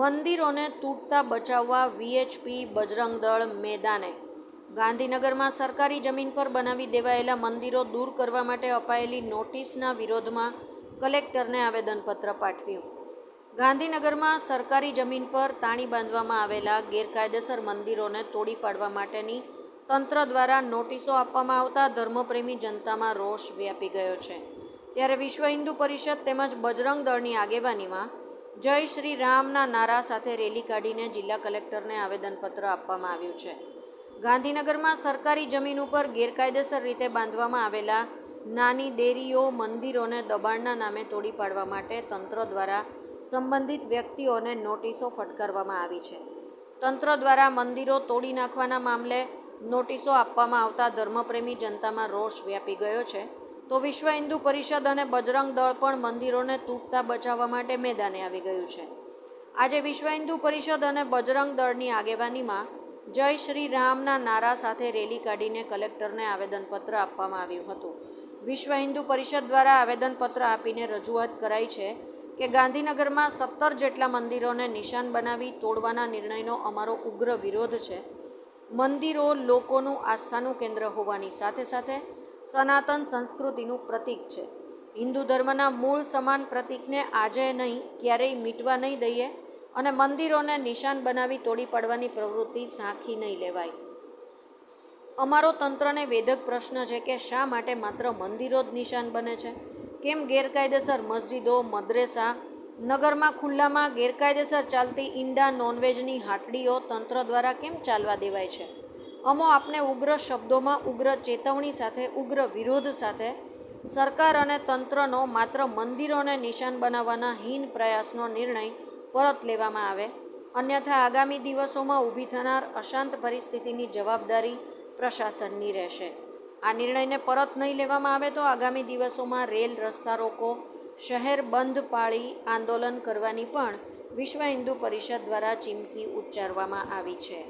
મંદિરોને તૂટતા બચાવવા વીએચપી બજરંગ દળ મેદાને. ગાંધીનગરમાં સરકારી જમીન પર બનાવી દેવાયેલા મંદિરો દૂર કરવા માટે અપાયેલી નોટિસના વિરોધમાં કલેક્ટરને આવેદનપત્ર પાઠવ્યું. ગાંધીનગરમાં સરકારી જમીન પર તાણી બાંધવામાં આવેલા ગેરકાયદેસર મંદિરોને તોડી પાડવા માટેની તંત્ર દ્વારા નોટિસો આપવામાં આવતા ધર્મપ્રેમી જનતામાં રોષ વ્યાપી ગયો છે. ત્યારે વિશ્વ હિન્દુ પરિષદ તેમજ બજરંગ દળની આગેવાનીમાં જય શ્રી રામના નારા સાથે રેલી કાઢીને જિલ્લા કલેક્ટરને આવેદનપત્ર આપવામાં આવ્યું છે. ગાંધીનગરમાં સરકારી જમીન ઉપર ગેરકાયદેસર રીતે બાંધવામાં આવેલા નાની દેરીઓ મંદિરોને દબાણના નામે તોડી પાડવા માટે તંત્ર દ્વારા સંબંધિત વ્યક્તિઓને નોટિસો ફટકારવામાં આવી છે. તંત્ર દ્વારા મંદિરો તોડી નાખવાના મામલે નોટિસો આપવામાં આવતા ધર્મપ્રેમી જનતામાં રોષ વ્યાપી ગયો છે. તો વિશ્વ હિન્દુ પરિષદ અને બજરંગ દળ પણ મંદિરોને તૂટતા બચાવવા માટે મેદાને આવી ગયું છે. આજે વિશ્વ હિન્દુ પરિષદ અને બજરંગ દળની આગેવાનીમાં જય શ્રી રામના નારા સાથે રેલી કાઢીને કલેક્ટરને આવેદનપત્ર આપવામાં આવ્યું હતું. વિશ્વ હિન્દુ પરિષદ દ્વારા આવેદનપત્ર આપીને રજૂઆત કરાઈ છે કે ગાંધીનગરમાં 17 જેટલા મંદિરોને નિશાન બનાવી તોડવાના નિર્ણયનો અમારો ઉગ્ર વિરોધ છે. મંદિરો લોકોનું આસ્થાનું કેન્દ્ર હોવાની સાથે સાથે સનાતન સંસ્કૃતિનું પ્રતીક છે. હિન્દુ ધર્મના મૂળ સમાન પ્રતીકને આજે નહીં ક્યારેય મીટવા નહીં દઈએ અને મંદિરોને નિશાન બનાવી તોડી પાડવાની પ્રવૃત્તિ સાંખી નહીં લેવાય. અમારો તંત્રને વેધક પ્રશ્ન છે કે શા માટે માત્ર મંદિરો જ નિશાન બને છે? કેમ ગેરકાયદેસર મસ્જિદો, મદ્રેસા, નગરમાં ખુલ્લામાં ગેરકાયદેસર ચાલતી ઈંડા નોનવેજની હાટડીઓ તંત્ર દ્વારા કેમ ચાલવા દેવાય છે? અમો આપને ઉગ્ર શબ્દોમાં ઉગ્ર ચેતવણી સાથે ઉગ્ર વિરોધ સાથે સરકાર અને તંત્રનો માત્ર મંદિરોને નિશાન બનાવવાના હીન પ્રયાસનો નિર્ણય પરત લેવામાં આવે, અન્યથા આગામી દિવસોમાં ઊભી થનાર અશાંત પરિસ્થિતિની જવાબદારી પ્રશાસનની રહેશે. આ નિર્ણયને પરત નહીં લેવામાં આવે તો આગામી દિવસોમાં રેલ, રસ્તા રોકો, શહેર બંધ પાળી આંદોલન કરવાની પણ વિશ્વ હિન્દુ પરિષદ દ્વારા ચીમકી ઉચ્ચારવામાં આવી છે.